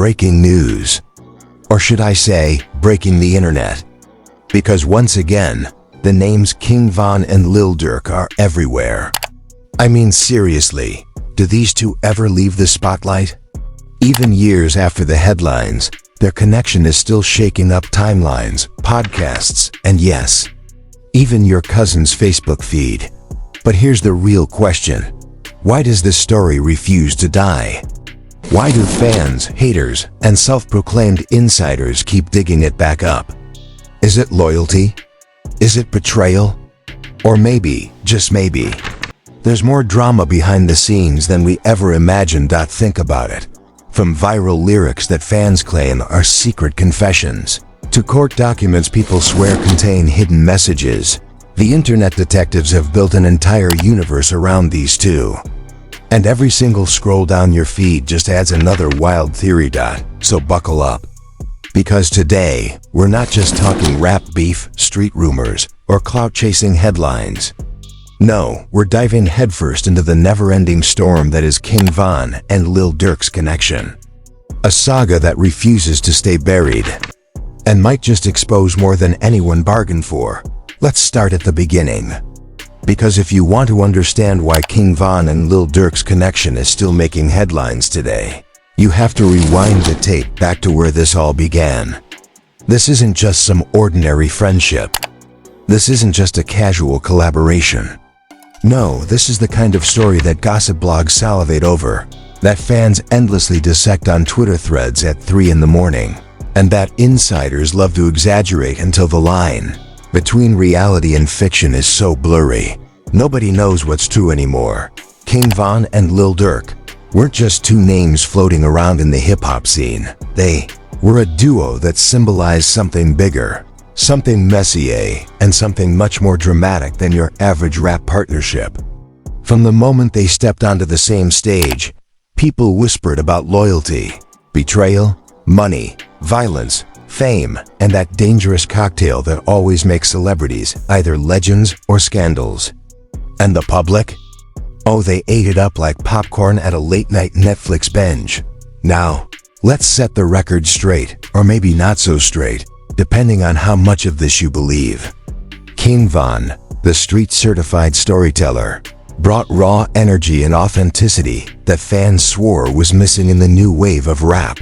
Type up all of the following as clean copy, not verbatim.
breaking news. Or should I say, breaking the internet? Because once again, the names King Von and Lil Durk are everywhere. I mean seriously, do these two ever leave the spotlight? Even years after the headlines, their connection is still shaking up timelines, podcasts, and yes, even your cousin's Facebook feed. But here's the real question. Why does this story refuse to die? Why do fans, haters, and self-proclaimed insiders keep digging it back up? Is it loyalty? Is it betrayal? Or maybe, just maybe, there's more drama behind the scenes than we ever imagined. Think about it. From viral lyrics that fans claim are secret confessions, to court documents people swear contain hidden messages, the internet detectives have built an entire universe around these two. And every single scroll down your feed just adds another wild theory. So buckle up. Because today, we're not just talking rap beef, street rumors, or clout-chasing headlines. No, we're diving headfirst into the never-ending storm that is King Von and Lil Durk's connection. A saga that refuses to stay buried, and might just expose more than anyone bargained for. Let's start at the beginning. Because if you want to understand why King Von and Lil Durk's connection is still making headlines today, you have to rewind the tape back to where this all began. This isn't just some ordinary friendship. This isn't just a casual collaboration. No, this is the kind of story that gossip blogs salivate over, that fans endlessly dissect on Twitter threads at 3 in the morning, and that insiders love to exaggerate until the line between reality and fiction is so blurry, nobody knows what's true anymore. King Von and Lil Durk weren't just two names floating around in the hip-hop scene. They were a duo that symbolized something bigger, something messier, and something much more dramatic than your average rap partnership. From the moment they stepped onto the same stage, people whispered about loyalty, betrayal, money, violence, fame, and that dangerous cocktail that always makes celebrities either legends or scandals. And the public? Oh, they ate it up like popcorn at a late-night Netflix binge. Now, let's set the record straight, or maybe not so straight, depending on how much of this you believe. King Von, the street-certified storyteller, brought raw energy and authenticity that fans swore was missing in the new wave of rap.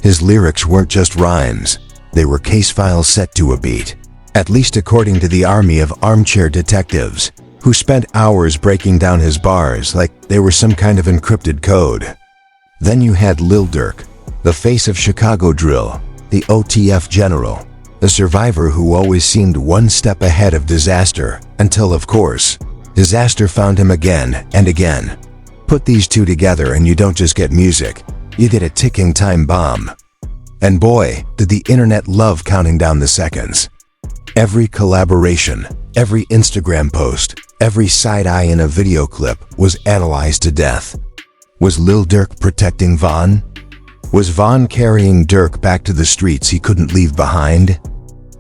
His lyrics weren't just rhymes, they were case files set to a beat, at least according to the army of armchair detectives, who spent hours breaking down his bars like they were some kind of encrypted code. Then you had Lil Durk, the face of Chicago drill, the OTF general, the survivor who always seemed one step ahead of disaster, until of course, disaster found him again and again. Put these two together and you don't just get music, you get a ticking time bomb. And boy, did the internet love counting down the seconds. Every collaboration, every Instagram post, every side eye in a video clip was analyzed to death. Was Lil Durk protecting Von? Was Von carrying Durk back to the streets he couldn't leave behind?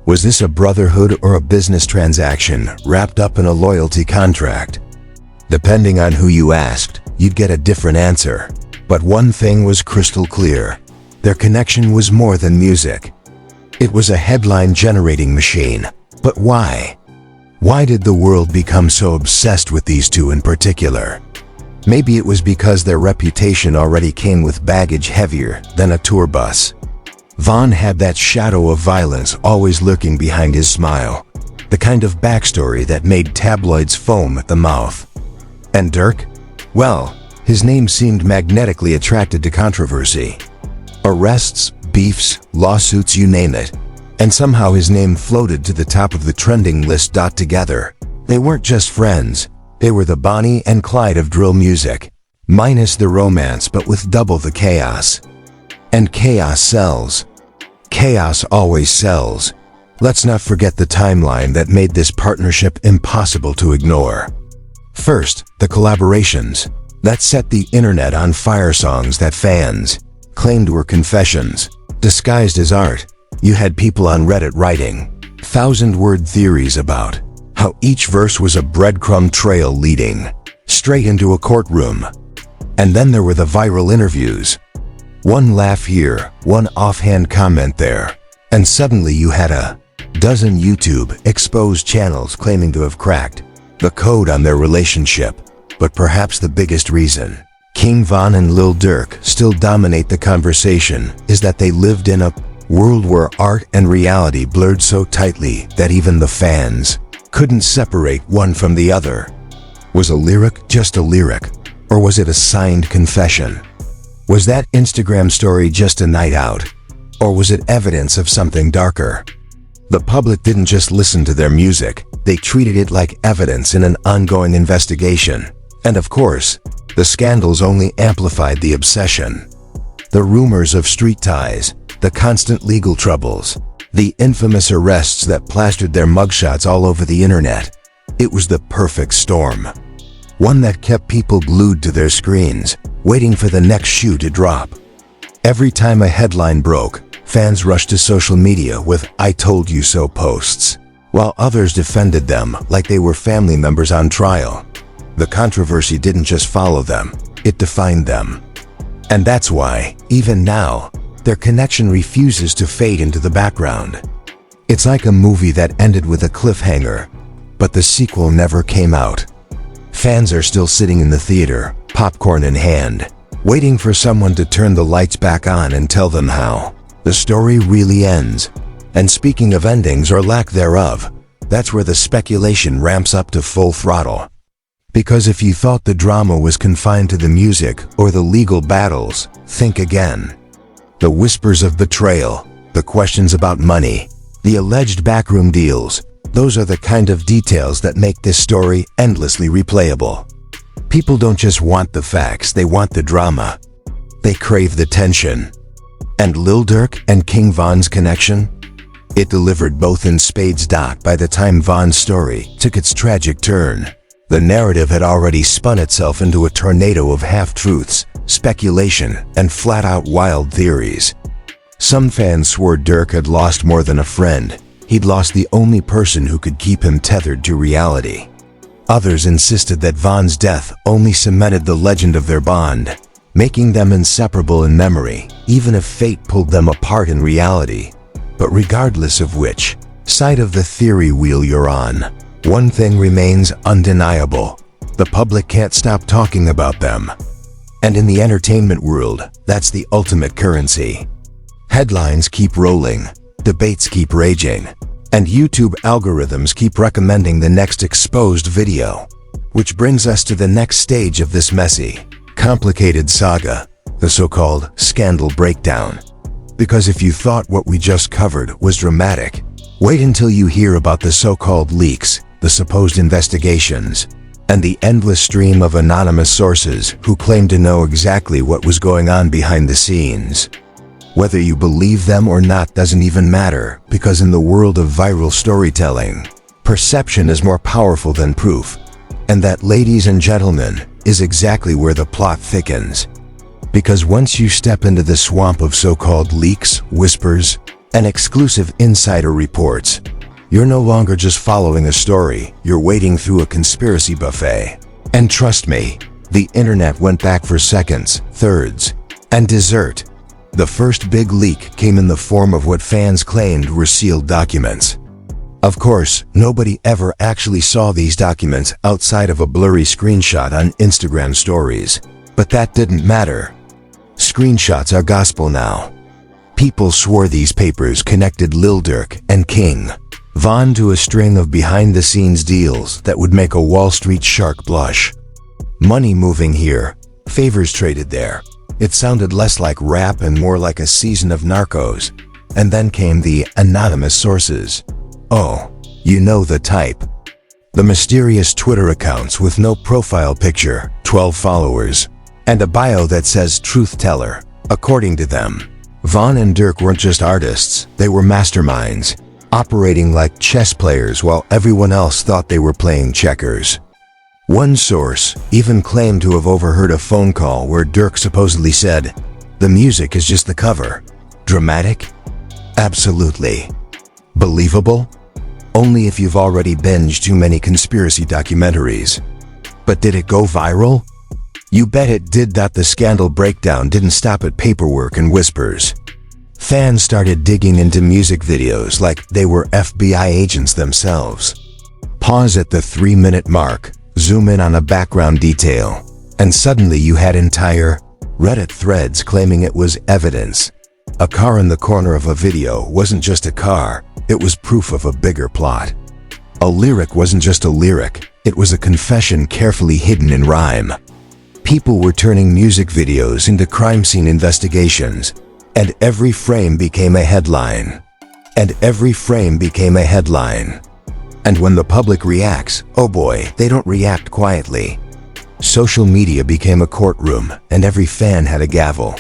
Was this a brotherhood or a business transaction wrapped up in a loyalty contract? Depending on who you asked, you'd get a different answer. But one thing was crystal clear. Their connection was more than music. It was a headline-generating machine. But why? Why did the world become so obsessed with these two in particular? Maybe it was because their reputation already came with baggage heavier than a tour bus. Von had that shadow of violence always lurking behind his smile, the kind of backstory that made tabloids foam at the mouth. And Durk? Well, his name seemed magnetically attracted to controversy. Arrests, beefs, lawsuits, you name it. And somehow his name floated to the top of the trending list. Together, they weren't just friends, they were the Bonnie and Clyde of drill music. Minus the romance but with double the chaos. And chaos sells. Chaos always sells. Let's not forget the timeline that made this partnership impossible to ignore. First, the collaborations that set the internet on fire. Songs that fans claimed were confessions, disguised as art. You had people on Reddit writing 1,000-word theories about how each verse was a breadcrumb trail leading straight into a courtroom. And then there were the viral interviews. One laugh here, one offhand comment there, and suddenly you had a dozen YouTube exposed channels claiming to have cracked the code on their relationship. But perhaps the biggest reason King Von and Lil Durk still dominate the conversation is that they lived in a world where art and reality blurred so tightly that even the fans couldn't separate one from the other. Was a lyric just a lyric, or was it a signed confession? Was that Instagram story just a night out, or was it evidence of something darker? The public didn't just listen to their music, they treated it like evidence in an ongoing investigation. And of course, the scandals only amplified the obsession. The rumors of street ties, the constant legal troubles, the infamous arrests that plastered their mugshots all over the internet. It was the perfect storm. One that kept people glued to their screens, waiting for the next shoe to drop. Every time a headline broke, fans rushed to social media with "I told you so" posts, while others defended them like they were family members on trial. The controversy didn't just follow them, it defined them. And that's why, even now, their connection refuses to fade into the background. It's like a movie that ended with a cliffhanger, but the sequel never came out. Fans are still sitting in the theater, popcorn in hand, waiting for someone to turn the lights back on and tell them how the story really ends. And speaking of endings or lack thereof, that's where the speculation ramps up to full throttle. Because if you thought the drama was confined to the music or the legal battles, think again. The whispers of betrayal, the questions about money, the alleged backroom deals, those are the kind of details that make this story endlessly replayable. People don't just want the facts, they want the drama. They crave the tension. And Lil Durk and King Von's connection? It delivered both in spades. By the time Von's story took its tragic turn, the narrative had already spun itself into a tornado of half-truths, speculation, and flat-out wild theories. Some fans swore Durk had lost more than a friend. He'd lost the only person who could keep him tethered to reality. Others insisted that Von's death only cemented the legend of their bond, making them inseparable in memory, even if fate pulled them apart in reality. But regardless of which side of the theory wheel you're on, one thing remains undeniable: the public can't stop talking about them. And in the entertainment world, that's the ultimate currency. Headlines keep rolling, debates keep raging, and YouTube algorithms keep recommending the next exposed video. Which brings us to the next stage of this messy, complicated saga, the so-called scandal breakdown. Because if you thought what we just covered was dramatic, wait until you hear about the so-called leaks, the supposed investigations, and the endless stream of anonymous sources who claim to know exactly what was going on behind the scenes. Whether you believe them or not doesn't even matter, because in the world of viral storytelling, perception is more powerful than proof. And that, ladies and gentlemen, is exactly where the plot thickens. Because once you step into the swamp of so-called leaks, whispers, and exclusive insider reports, you're no longer just following a story, you're wading through a conspiracy buffet. And trust me, the internet went back for seconds, thirds, and dessert. The first big leak came in the form of what fans claimed were sealed documents. Of course, nobody ever actually saw these documents outside of a blurry screenshot on Instagram stories. But that didn't matter. Screenshots are gospel now. People swore these papers connected Lil Durk and King Von to a string of behind-the-scenes deals that would make a Wall Street shark blush. Money moving here, favors traded there. It sounded less like rap and more like a season of Narcos. And then came the anonymous sources. Oh, you know the type. The mysterious Twitter accounts with no profile picture, 12 followers, and a bio that says truth teller. According to them, Von and Durk weren't just artists, they were masterminds, operating like chess players while everyone else thought they were playing checkers. One source even claimed to have overheard a phone call where Durk supposedly said, "The music is just the cover." Dramatic? Absolutely. Believable? Only if you've already binged too many conspiracy documentaries. But did it go viral? You bet it did. The scandal breakdown didn't stop at paperwork and whispers. Fans started digging into music videos like they were FBI agents themselves. Pause at the 3-minute mark, zoom in on a background detail, and suddenly you had entire Reddit threads claiming it was evidence. A car in the corner of a video wasn't just a car, it was proof of a bigger plot. A lyric wasn't just a lyric, it was a confession carefully hidden in rhyme. People were turning music videos into crime scene investigations, and every frame became a headline. And when the public reacts, oh boy, they don't react quietly. Social media became a courtroom, and every fan had a gavel.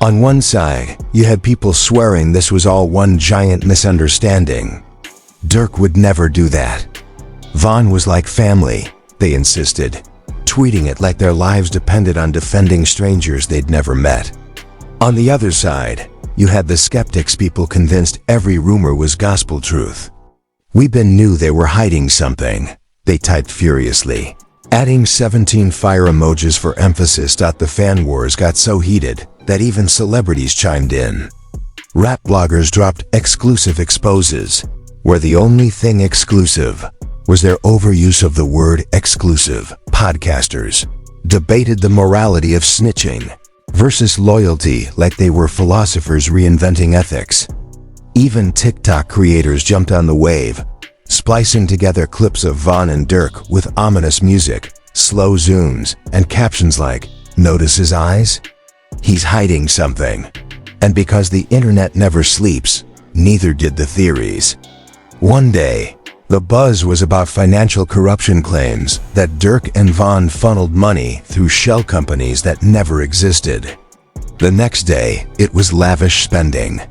On one side, you had people swearing this was all one giant misunderstanding. Durk would never do that. Von was like family, they insisted, tweeting it like their lives depended on defending strangers they'd never met. On the other side, you had the skeptics, people convinced every rumor was gospel truth. "We knew they were hiding something," they typed furiously, adding 17 fire emojis for emphasis. The fan wars got so heated that even celebrities chimed in. Rap bloggers dropped exclusive exposes, where the only thing exclusive was their overuse of the word exclusive. Podcasters debated the morality of snitching versus loyalty like they were philosophers reinventing ethics. Even TikTok creators jumped on the wave, splicing together clips of Von and Durk with ominous music, slow zooms, and captions like, "Notice his eyes? He's hiding something." And because the internet never sleeps, neither did the theories. One day, the buzz was about financial corruption claims that Durk and Von funneled money through shell companies that never existed. The next day, it was lavish spending.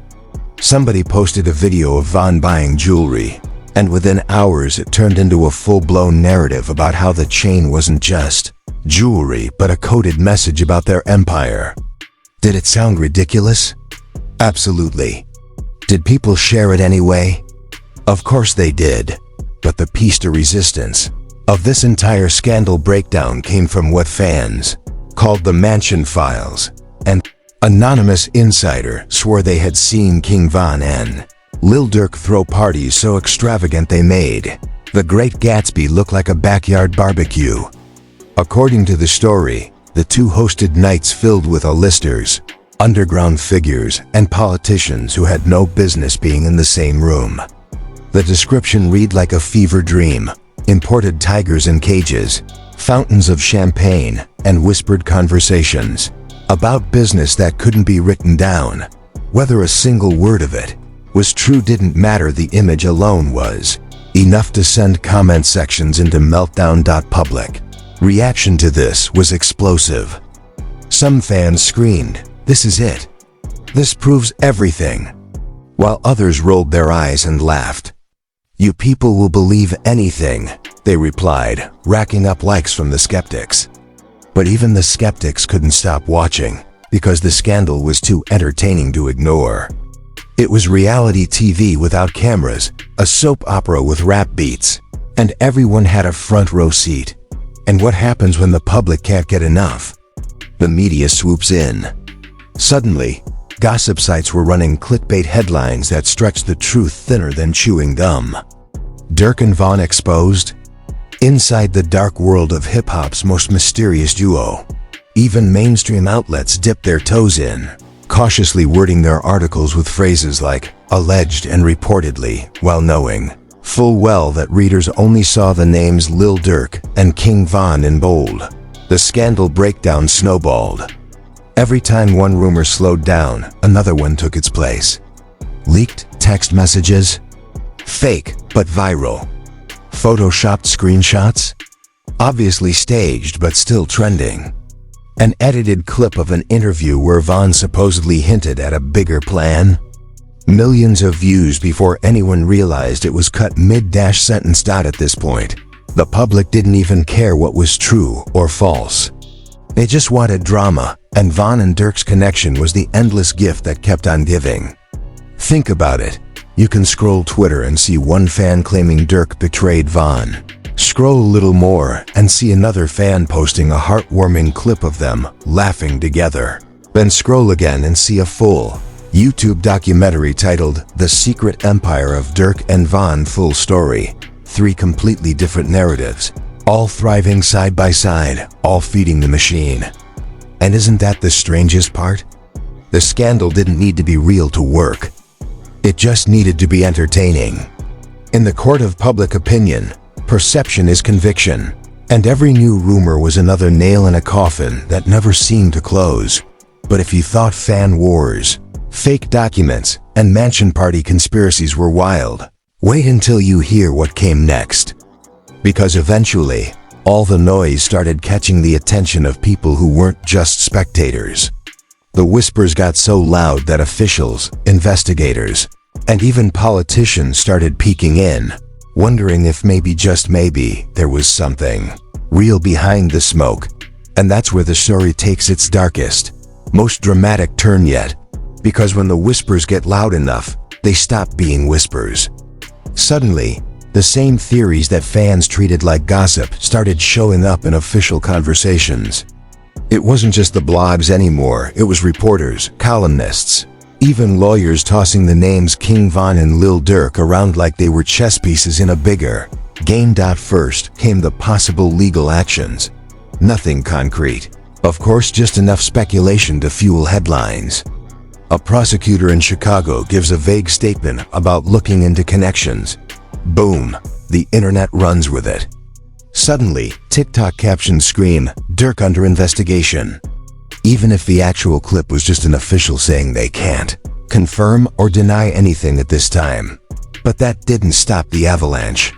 Somebody posted a video of Von buying jewelry, and within hours it turned into a full-blown narrative about how the chain wasn't just jewelry but a coded message about their empire. Did it sound ridiculous? Absolutely. Did people share it anyway? Of course they did. But the piece de resistance of this entire scandal breakdown came from what fans called the Mansion Files. An anonymous insider swore they had seen King Von and Lil Durk throw parties so extravagant they made The Great Gatsby look like a backyard barbecue. According to the story, the two hosted nights filled with A-listers, underground figures, and politicians who had no business being in the same room. The description read like a fever dream: imported tigers in cages, fountains of champagne, and whispered conversations about business that couldn't be written down. Whether a single word of it was true didn't matter. The image alone was enough to send comment sections into meltdown. Public reaction to this was explosive. Some fans screamed, "This is it. This proves everything," while others rolled their eyes and laughed. "You people will believe anything," they replied, racking up likes from the skeptics. But even the skeptics couldn't stop watching, because the scandal was too entertaining to ignore. It was reality TV without cameras, a soap opera with rap beats, and everyone had a front row seat. And what happens when the public can't get enough? The media swoops in. Suddenly, gossip sites were running clickbait headlines that stretched the truth thinner than chewing gum. Durk and Von exposed? Inside the dark world of hip-hop's most mysterious duo. Even mainstream outlets dipped their toes in, cautiously wording their articles with phrases like alleged and reportedly, while knowing full well that readers only saw the names Lil Durk and King Von in bold. The scandal breakdown snowballed. Every time one rumor slowed down, another one took its place. Leaked text messages? Fake, but viral. Photoshopped screenshots? Obviously staged, but still trending. An edited clip of an interview where Von supposedly hinted at a bigger plan? Millions of views before anyone realized it was cut mid-sentence. At this point, the public didn't even care what was true or false. They just wanted drama, and Von and Durk's connection was the endless gift that kept on giving. Think about it. You can scroll Twitter and see one fan claiming Durk betrayed Von, Scroll a little more and see another fan posting a heartwarming clip of them laughing together. Then scroll again and see a full YouTube documentary titled The Secret Empire of Durk and Von. Full story. 3 completely different narratives, all thriving side by side, all feeding the machine. And isn't that the strangest part? The scandal didn't need to be real to work. It just needed to be entertaining. In the court of public opinion, perception is conviction, and every new rumor was another nail in a coffin that never seemed to close. But if you thought fan wars, fake documents, and mansion party conspiracies were wild, wait until you hear what came next. Because eventually, all the noise started catching the attention of people who weren't just spectators. The whispers got so loud that officials, investigators, and even politicians started peeking in, wondering if maybe, just maybe, there was something real behind the smoke. And that's where the story takes its darkest, most dramatic turn yet, because when the whispers get loud enough, they stop being whispers. Suddenly, the same theories that fans treated like gossip started showing up in official conversations. It wasn't just the blogs anymore, it was reporters, columnists, even lawyers tossing the names King Von and Lil Durk around like they were chess pieces in a bigger game. First came the possible legal actions. Nothing concrete. Of course, just enough speculation to fuel headlines. A prosecutor in Chicago gives a vague statement about looking into connections. Boom, the internet runs with it. Suddenly, TikTok captions scream, "Durk under investigation." Even if the actual clip was just an official saying they can't confirm or deny anything at this time. But that didn't stop the avalanche.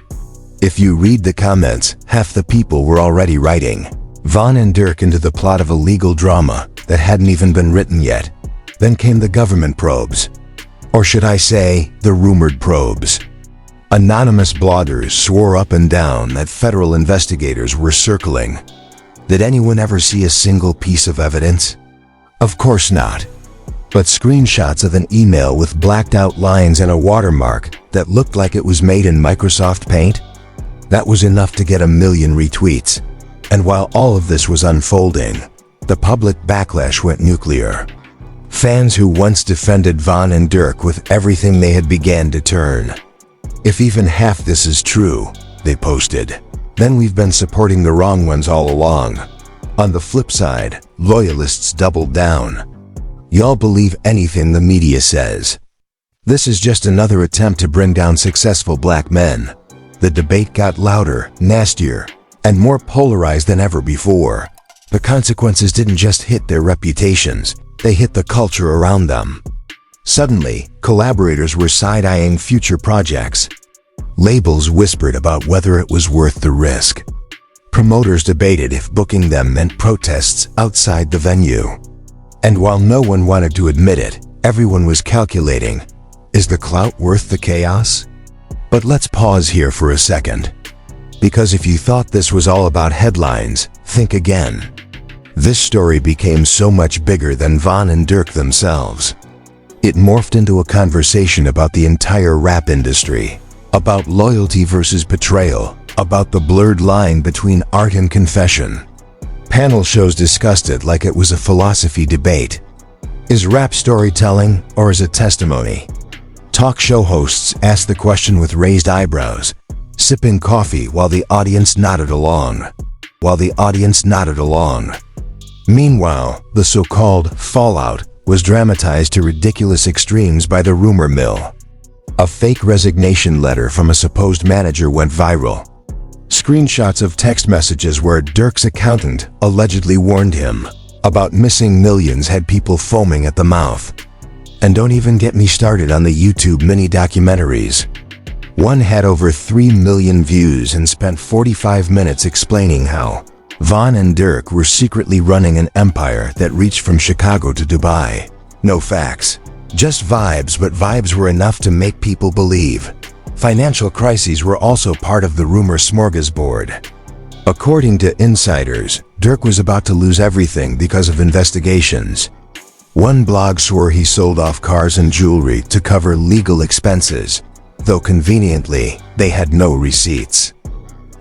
If you read the comments, half the people were already writing Von and Durk into the plot of a legal drama that hadn't even been written yet. Then came the government probes. Or should I say, the rumored probes. Anonymous bloggers swore up and down that federal investigators were circling. Did anyone ever see a single piece of evidence? Of course not. But screenshots of an email with blacked out lines and a watermark that looked like it was made in Microsoft Paint? That was enough to get 1 million retweets. And while all of this was unfolding, the public backlash went nuclear. Fans who once defended Von and Durk with everything they had began to turn. If even half this is true, they posted, then we've been supporting the wrong ones all along. On the flip side, loyalists doubled down. Y'all believe anything the media says. This is just another attempt to bring down successful black men. The debate got louder, nastier, and more polarized than ever before. The consequences didn't just hit their reputations, they hit the culture around them. Suddenly, collaborators were side-eyeing future projects. Labels whispered about whether it was worth the risk. Promoters debated if booking them meant protests outside the venue. And while no one wanted to admit it, everyone was calculating, is the clout worth the chaos? But let's pause here for a second. Because if you thought this was all about headlines, think again. This story became so much bigger than Von and Durk themselves. It morphed into a conversation about the entire rap industry, about loyalty versus betrayal, about the blurred line between art and confession. Panel shows discussed it like it was a philosophy debate. Is rap storytelling or is it testimony? Talk show hosts asked the question with raised eyebrows, sipping coffee while the audience nodded along. Meanwhile, the so-called fallout was dramatized to ridiculous extremes by the rumor mill. A fake resignation letter from a supposed manager went viral. Screenshots of text messages where Durk's accountant allegedly warned him about missing millions had people foaming at the mouth. And don't even get me started on the YouTube mini-documentaries. One had over 3 million views and spent 45 minutes explaining how Von and Durk were secretly running an empire that reached from Chicago to Dubai. No facts, just vibes, but vibes were enough to make people believe. Financial crises were also part of the rumor smorgasbord. According to insiders, Durk was about to lose everything because of investigations. One blog swore he sold off cars and jewelry to cover legal expenses, though conveniently, they had no receipts.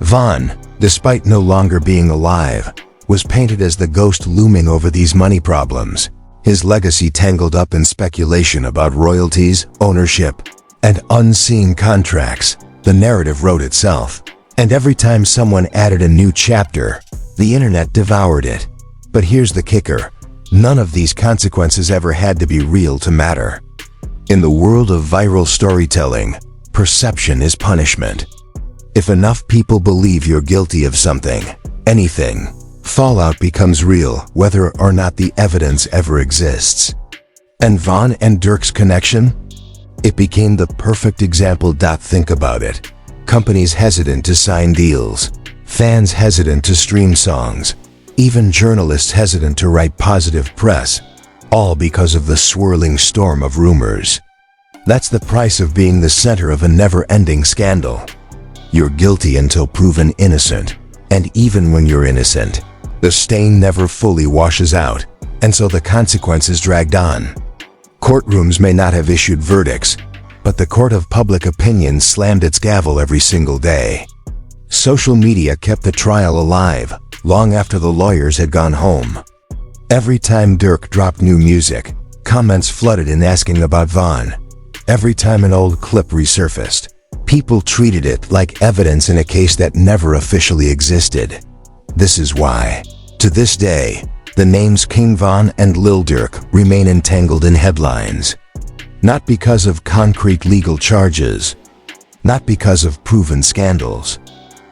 Von, despite no longer being alive, was painted as the ghost looming over these money problems, his legacy tangled up in speculation about royalties, ownership, and unseen contracts. The narrative wrote itself, and every time someone added a new chapter, the internet devoured it. But here's the kicker: none of these consequences ever had to be real to matter. In the world of viral storytelling, perception is punishment. If enough people believe you're guilty of something, anything, fallout becomes real whether or not the evidence ever exists. And Von and Durk's connection? It became the perfect example. Think about it. Companies hesitant to sign deals, fans hesitant to stream songs, even journalists hesitant to write positive press, all because of the swirling storm of rumors. That's the price of being the center of a never-ending scandal. You're guilty until proven innocent, and even when you're innocent, the stain never fully washes out, and so the consequences dragged on. Courtrooms may not have issued verdicts, but the court of public opinion slammed its gavel every single day. Social media kept the trial alive, long after the lawyers had gone home. Every time Durk dropped new music, comments flooded in asking about Von. Every time an old clip resurfaced, people treated it like evidence in a case that never officially existed. This is why, to this day, the names King Von and Lil Durk remain entangled in headlines. Not because of concrete legal charges, not because of proven scandals,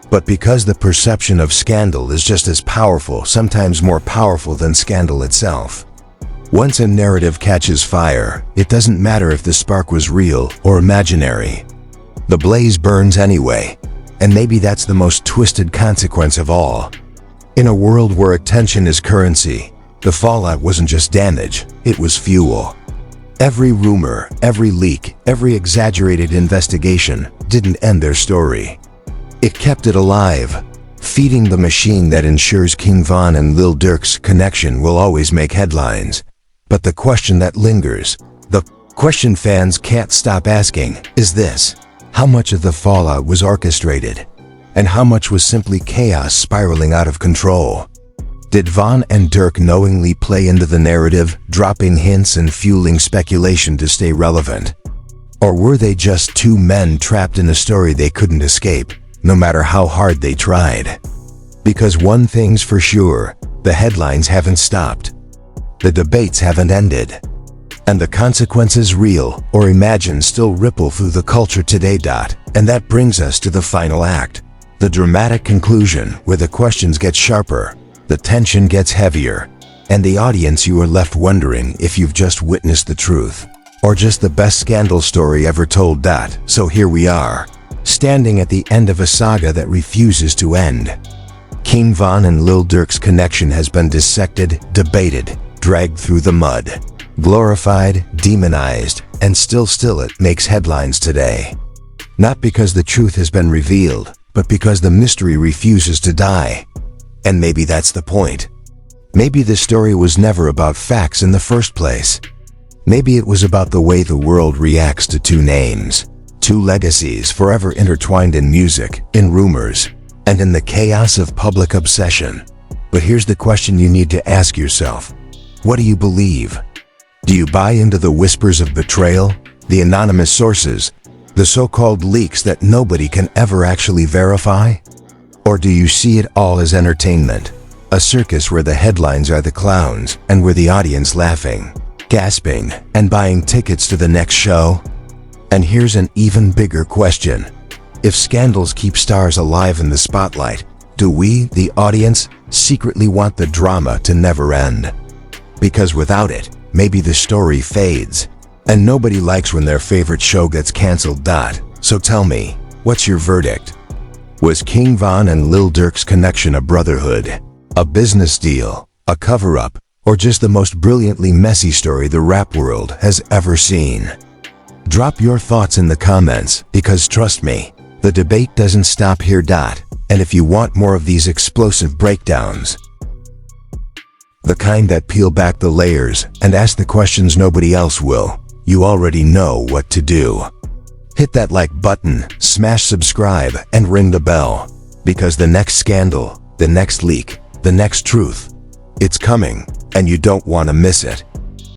but because the perception of scandal is just as powerful, sometimes more powerful than scandal itself. Once a narrative catches fire, it doesn't matter if the spark was real or imaginary. The blaze burns anyway, and maybe that's the most twisted consequence of all. In a world where attention is currency, the fallout wasn't just damage, it was fuel. Every rumor, every leak, every exaggerated investigation didn't end their story. It kept it alive, feeding the machine that ensures King Von and Lil Durk's connection will always make headlines. But the question that lingers, the question fans can't stop asking, is this: how much of the fallout was orchestrated? And how much was simply chaos spiraling out of control? Did Von and Durk knowingly play into the narrative, dropping hints and fueling speculation to stay relevant? Or were they just two men trapped in a story they couldn't escape, no matter how hard they tried? Because one thing's for sure, the headlines haven't stopped. The debates haven't ended. And the consequences, real or imagined, still ripple through the culture today. And that brings us to the final act, the dramatic conclusion where the questions get sharper, the tension gets heavier, and the audience, you are left wondering if you've just witnessed the truth, or just the best scandal story ever told. So here we are, standing at the end of a saga that refuses to end. King Von and Lil Durk's connection has been dissected, debated, dragged through the mud, glorified, demonized, and still it makes headlines today. Not because the truth has been revealed, but because the mystery refuses to die. And maybe that's the point. Maybe this story was never about facts in the first place. Maybe it was about the way the world reacts to two names, two legacies forever intertwined in music, in rumors, and in the chaos of public obsession. But here's the question you need to ask yourself. What do you believe? Do you buy into the whispers of betrayal, the anonymous sources, the so-called leaks that nobody can ever actually verify? Or do you see it all as entertainment, a circus where the headlines are the clowns and where the audience laughing, gasping, and buying tickets to the next show? And here's an even bigger question. If scandals keep stars alive in the spotlight, do we, the audience, secretly want the drama to never end? Because without it, maybe the story fades, and nobody likes when their favorite show gets canceled. So tell me, what's your verdict? Was King Von and Lil Durk's connection a brotherhood, a business deal, a cover-up, or just the most brilliantly messy story the rap world has ever seen? Drop your thoughts in the comments, because trust me, the debate doesn't stop here. And if you want more of these explosive breakdowns, the kind that peel back the layers and ask the questions nobody else will, you already know what to do. Hit that like button, smash subscribe, and ring the bell. Because the next scandal, the next leak, the next truth, it's coming, and you don't want to miss it.